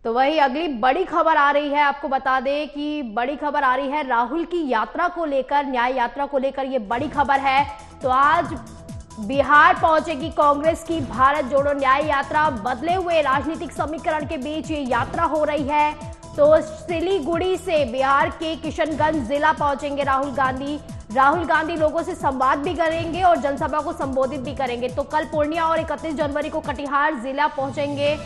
तो वही अगली बड़ी खबर आ रही है, आपको बता दें कि बड़ी खबर आ रही है राहुल की यात्रा को लेकर, न्याय यात्रा को लेकर ये बड़ी खबर है। तो आज बिहार पहुंचेगी कांग्रेस की भारत जोड़ो न्याय यात्रा। बदले हुए राजनीतिक समीकरण के बीच ये यात्रा हो रही है। तो सिलीगुड़ी से बिहार के किशनगंज जिला पहुंचेंगे राहुल गांधी। राहुल गांधी लोगों से संवाद भी करेंगे और जनसभा को संबोधित भी करेंगे। तो कल पूर्णिया और 31 जनवरी को कटिहार जिला पहुंचेंगे।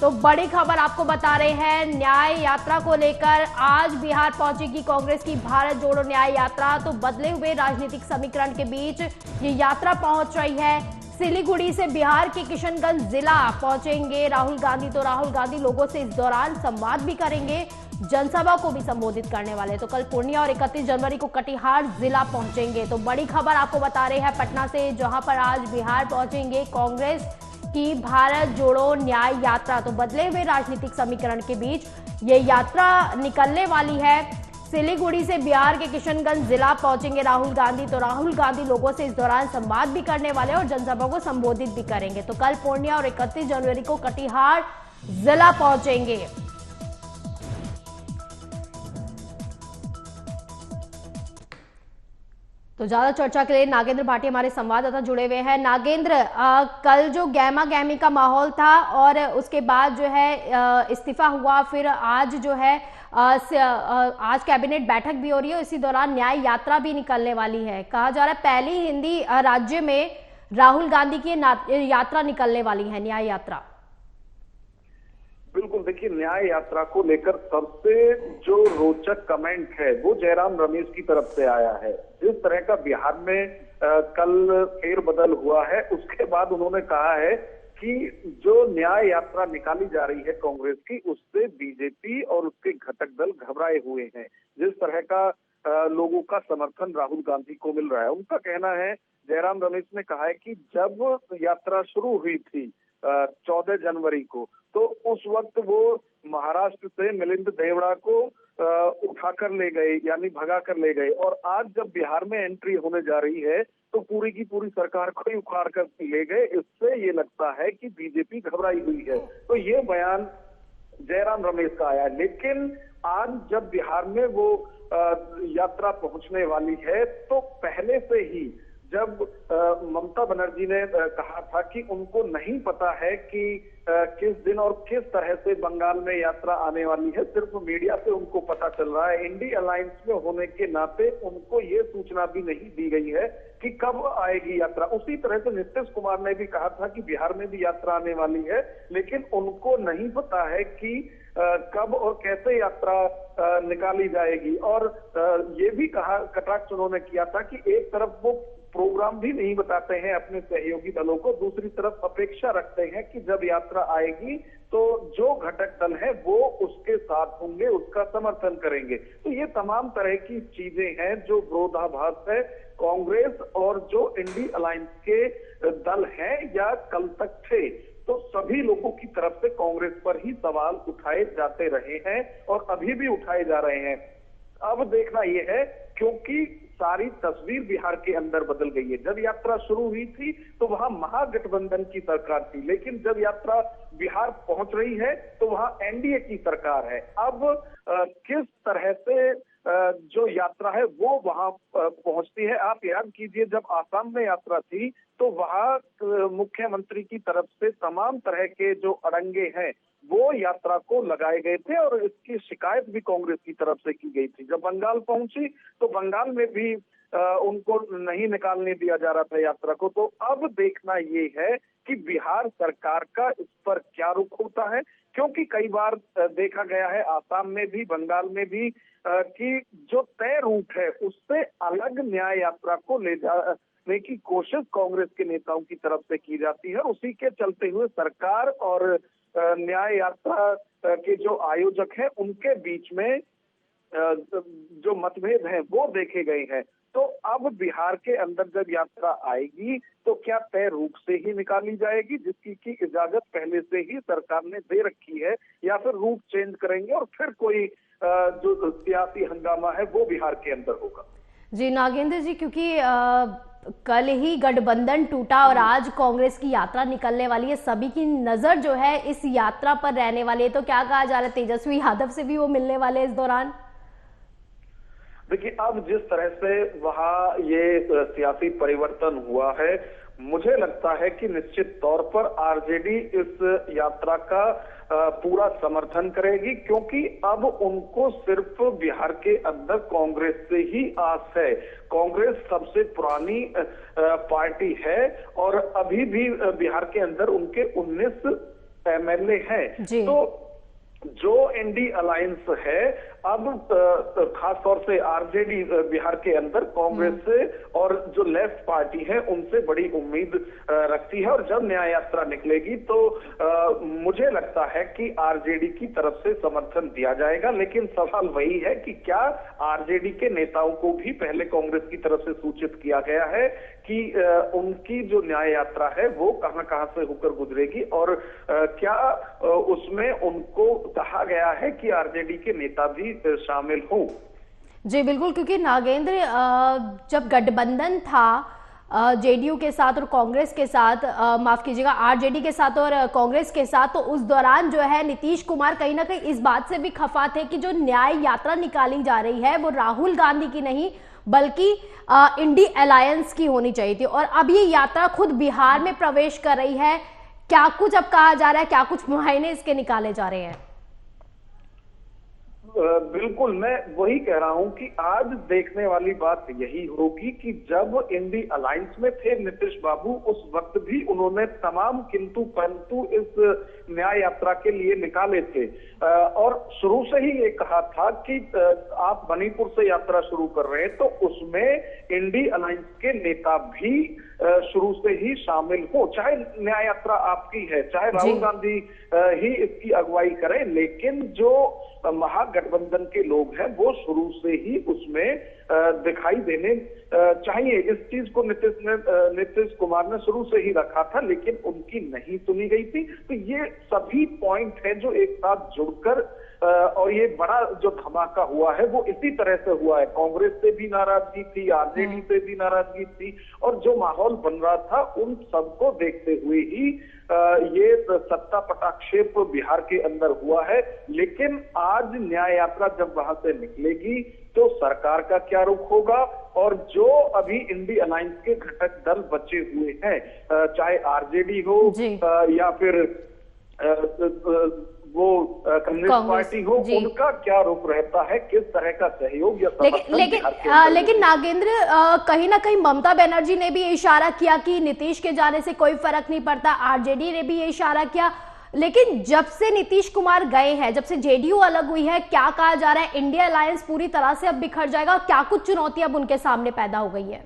तो बड़ी खबर आपको बता रहे हैं न्याय यात्रा को लेकर। आज बिहार पहुंचेगी कांग्रेस की भारत जोड़ो न्याय यात्रा। तो बदले हुए राजनीतिक समीकरण के बीच ये यात्रा पहुंच रही है। सिलीगुड़ी से बिहार के किशनगंज जिला पहुंचेंगे राहुल गांधी। तो राहुल गांधी लोगों से इस दौरान संवाद भी करेंगे, जनसभा को भी संबोधित करने वाले। तो कल पूर्णिया और 31 जनवरी को कटिहार जिला पहुंचेंगे। तो बड़ी खबर आपको बता रहे हैं पटना से, जहां पर आज बिहार पहुंचेंगे कांग्रेस की भारत जोड़ो न्याय यात्रा। तो बदले हुए राजनीतिक समीकरण के बीच ये यात्रा निकलने वाली है। सिलीगुड़ी से बिहार के किशनगंज जिला पहुंचेंगे राहुल गांधी। तो राहुल गांधी लोगों से इस दौरान संवाद भी करने वाले और जनसभा को संबोधित भी करेंगे। तो कल पूर्णिया और 31 जनवरी को कटिहार जिला पहुंचेंगे। तो ज्यादा चर्चा के लिए नागेंद्र भाटी हमारे संवाददाता जुड़े हुए हैं। नागेंद्र, कल जो गहमा गहमी का माहौल था और उसके बाद जो है इस्तीफा हुआ, फिर आज जो है आज कैबिनेट बैठक भी हो रही है, इसी दौरान न्याय यात्रा भी निकलने वाली है। कहा जा रहा है पहली हिंदी राज्य में राहुल गांधी की यात्रा निकलने वाली है, न्याय यात्रा। बिल्कुल, देखिए न्याय यात्रा को लेकर सबसे जो रोचक कमेंट है वो जयराम रमेश की तरफ से आया है। जिस तरह का बिहार में कल फेरबदल हुआ है, उसके बाद उन्होंने कहा है कि जो न्याय यात्रा निकाली जा रही है कांग्रेस की, उससे बीजेपी और उसके घटक दल घबराए हुए हैं। जिस तरह का लोगों का समर्थन राहुल गांधी को मिल रहा है, उनका कहना है, जयराम रमेश ने कहा है कि जब यात्रा शुरू हुई थी 14 जनवरी को, तो उस वक्त वो महाराष्ट्र से मिलिंद देवड़ा को उठाकर ले गए, यानी भगा कर ले गए। और आज जब बिहार में एंट्री होने जा रही है तो पूरी की पूरी सरकार को ही उखाड़ कर ले गए। इससे ये लगता है कि बीजेपी घबराई हुई है। तो ये बयान जयराम रमेश का आया। लेकिन आज जब बिहार में वो यात्रा पहुंचने वाली है, तो पहले से ही जब ममता बनर्जी ने कहा था कि उनको नहीं पता है कि किस दिन और किस तरह से बंगाल में यात्रा आने वाली है, सिर्फ मीडिया से उनको पता चल रहा है। इंडी अलायंस में होने के नाते उनको ये सूचना भी नहीं दी गई है कि कब आएगी यात्रा। उसी तरह से नीतीश कुमार ने भी कहा था कि बिहार में भी यात्रा आने वाली है, लेकिन उनको नहीं पता है कि कब और कैसे यात्रा निकाली जाएगी। और ये भी कहा, कटाक्ष उन्होंने किया था कि एक तरफ वो प्रोग्राम भी नहीं बताते हैं अपने सहयोगी दलों को, दूसरी तरफ अपेक्षा रखते हैं कि जब यात्रा आएगी तो जो घटक दल है वो उसके साथ होंगे, उसका समर्थन करेंगे। तो ये तमाम तरह की चीजें हैं जो विरोधाभास है कांग्रेस और जो इंडी अलायंस के दल हैं या कल तक थे। तो सभी लोगों की तरफ से कांग्रेस पर ही सवाल उठाए जाते रहे हैं और अभी भी उठाए जा रहे हैं। अब देखना यह है, क्योंकि सारी तस्वीर बिहार के अंदर बदल गई है। जब यात्रा शुरू हुई थी तो वहां महागठबंधन की सरकार थी, लेकिन जब यात्रा बिहार पहुंच रही है तो वहां एनडीए की सरकार है। अब किस तरह से जो यात्रा है वो वहां पहुंचती है। आप याद कीजिए, जब आसाम में यात्रा थी तो वहां मुख्यमंत्री की तरफ से तमाम तरह के जो अड़ंगे हैं वो यात्रा को लगाए गए थे और इसकी शिकायत भी कांग्रेस की तरफ से की गई थी। जब बंगाल पहुंची तो बंगाल में भी उनको नहीं निकालने दिया जा रहा था यात्रा को। तो अब देखना ये है कि बिहार सरकार का इस पर क्या रुख होता है, क्योंकि कई बार देखा गया है आसाम में भी, बंगाल में भी, कि जो तय रूट है उससे अलग न्याय यात्रा को ले जाने की कोशिश कांग्रेस के नेताओं की तरफ से की जाती है। उसी के चलते हुए सरकार और न्याय यात्रा के जो आयोजक हैं उनके बीच में जो मतभेद हैं वो देखे गए हैं। तो अब बिहार के अंदर जब यात्रा आएगी तो क्या तय रूट से ही निकाली जाएगी, जिसकी की इजाजत पहले से ही सरकार ने दे रखी है, या फिर रूट चेंज करेंगे और फिर कोई जो सियासी हंगामा है वो बिहार के अंदर होगा। जी नागेंद्र जी, क्योंकि कल ही गठबंधन टूटा और आज कांग्रेस की यात्रा निकलने वाली है, सभी की नजर जो है इस यात्रा पर रहने वाली है। तो क्या कहा जा रहा है, तेजस्वी यादव से भी वो मिलने वाले इस दौरान? देखिए, अब जिस तरह से वहां ये सियासी परिवर्तन हुआ है, मुझे लगता है कि निश्चित तौर पर आरजेडी इस यात्रा का पूरा समर्थन करेगी, क्योंकि अब उनको सिर्फ बिहार के अंदर कांग्रेस से ही आस है। कांग्रेस सबसे पुरानी पार्टी है और अभी भी बिहार के अंदर उनके 19 एमएलए हैं। तो जो इंडी अलायंस है, अब खास तौर से आरजेडी बिहार के अंदर कांग्रेस से और जो लेफ्ट पार्टी है उनसे बड़ी उम्मीद रखती है। और जब न्याय यात्रा निकलेगी तो मुझे लगता है कि आरजेडी की तरफ से समर्थन दिया जाएगा। लेकिन सवाल वही है कि क्या आरजेडी के नेताओं को भी पहले कांग्रेस की तरफ से सूचित किया गया है कि उनकी जो न्याय यात्रा है वो कहां से होकर गुजरेगी, और क्या उसमें उनको कहा गया है कि आरजेडी के नेता भी शामिल हो? जी बिल्कुल, क्योंकि नागेंद्र जब गठबंधन था जेडीयू के साथ और कांग्रेस के साथ, माफ कीजिएगा आरजेडी के साथ और कांग्रेस के साथ, तो उस दौरान जो है नीतीश कुमार कहीं ना कहीं इस बात से भी खफा थे कि जो न्याय यात्रा निकाली जा रही है वो राहुल गांधी की नहीं बल्कि इंडी अलायंस की होनी चाहिए थी। और अब ये यात्रा खुद बिहार में प्रवेश कर रही है। क्या कुछ अब कहा जा रहा है, क्या कुछ मुआयने इसके निकाले जा रहे हैं? बिल्कुल, मैं वही कह रहा हूं कि आज देखने वाली बात यही होगी कि जब इंडी अलायंस में थे नीतीश बाबू, उस वक्त भी उन्होंने तमाम किंतु परंतु इस न्याय यात्रा के लिए निकाले थे और शुरू से ही ये कहा था कि आप मणिपुर से यात्रा शुरू कर रहे हैं तो उसमें इंडी अलायंस के नेता भी शुरू से ही शामिल हो, चाहे न्याय यात्रा आपकी है, चाहे राहुल गांधी ही इसकी अगुवाई करें, लेकिन जो महागठबंधन के लोग हैं वो शुरू से ही उसमें दिखाई देने चाहिए। इस चीज को नीतीश कुमार ने शुरू से ही रखा था, लेकिन उनकी नहीं सुनी गई थी। तो ये सभी पॉइंट हैं जो एक साथ जुड़कर और ये बड़ा जो धमाका हुआ है वो इसी तरह से हुआ है। कांग्रेस से भी नाराजगी थी, आरजेडी से भी नाराजगी थी, और जो माहौल बन रहा था उन सबको देखते हुए ही ये सत्ता पटाक्षेप बिहार के अंदर हुआ है। लेकिन आज न्याय यात्रा जब वहां से निकलेगी तो सरकार का क्या रुख होगा, और जो अभी इंडी अलायंस के घटक दल बचे हुए हैं, चाहे आरजेडी हो या फिर वो कम्युनिस्ट पार्टी हो, उनका क्या रुख रहता है, किस तरह का सहयोग या लेकिन नागेंद्र कहीं ना कहीं ममता बनर्जी ने भी ये इशारा किया कि नीतीश के जाने से कोई फर्क नहीं पड़ता, आरजेडी ने भी ये इशारा किया। लेकिन जब से नीतीश कुमार गए हैं, जब से जेडीयू अलग हुई है, क्या कहा जा रहा है इंडिया अलायंस पूरी तरह से अब बिखर जाएगा? क्या कुछ चुनौती अब उनके सामने पैदा हो गई है?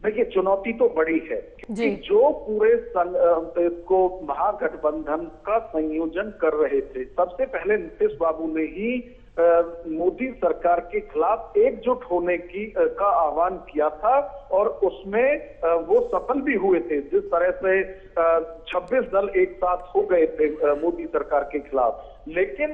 देखिए, चुनौती तो बड़ी है कि जो पूरे को महागठबंधन का संयोजन कर रहे थे, सबसे पहले नीतीश बाबू ने ही मोदी सरकार के खिलाफ एकजुट होने का आह्वान किया था और उसमें वो सफल भी हुए थे। जिस तरह से 26 दल एक साथ हो गए थे मोदी सरकार के खिलाफ, लेकिन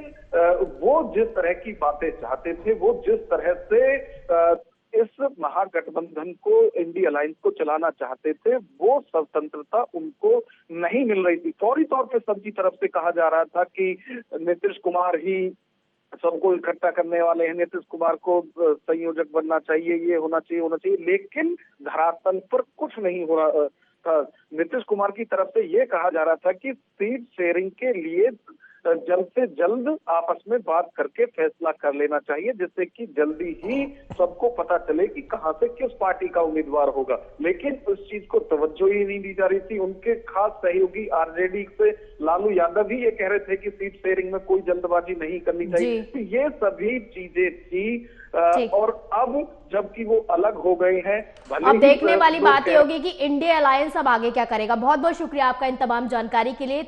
वो जिस तरह की बातें चाहते थे, वो जिस तरह से इस महागठबंधन को, इंडी अलायंस को चलाना चाहते थे, वो स्वतंत्रता उनको नहीं मिल रही थी। फौरी तौर पे सबकी तरफ से कहा जा रहा था कि नीतीश कुमार ही सबको इकट्ठा करने वाले हैं, नीतीश कुमार को संयोजक बनना चाहिए, ये होना चाहिए, लेकिन धरातल पर कुछ नहीं हो रहा था। नीतीश कुमार की तरफ से ये कहा जा रहा था कि सीट शेयरिंग के लिए जल्द से जल्द आपस में बात करके फैसला कर लेना चाहिए, जिससे कि जल्दी ही सबको पता चले कि कहां से किस पार्टी का उम्मीदवार होगा। लेकिन उस चीज को तवज्जो ही नहीं दी जा रही थी। उनके खास सहयोगी आरजेडी से लालू यादव भी ये कह रहे थे कि सीट शेयरिंग में कोई जल्दबाजी नहीं करनी चाहिए। तो ये सभी चीजें थी और अब जबकि वो अलग हो गए हैं, अब देखने वाली बात ये होगी कि इंडिया अलायंस अब आगे क्या करेगा। बहुत बहुत शुक्रिया आपका इन तमाम जानकारी के लिए।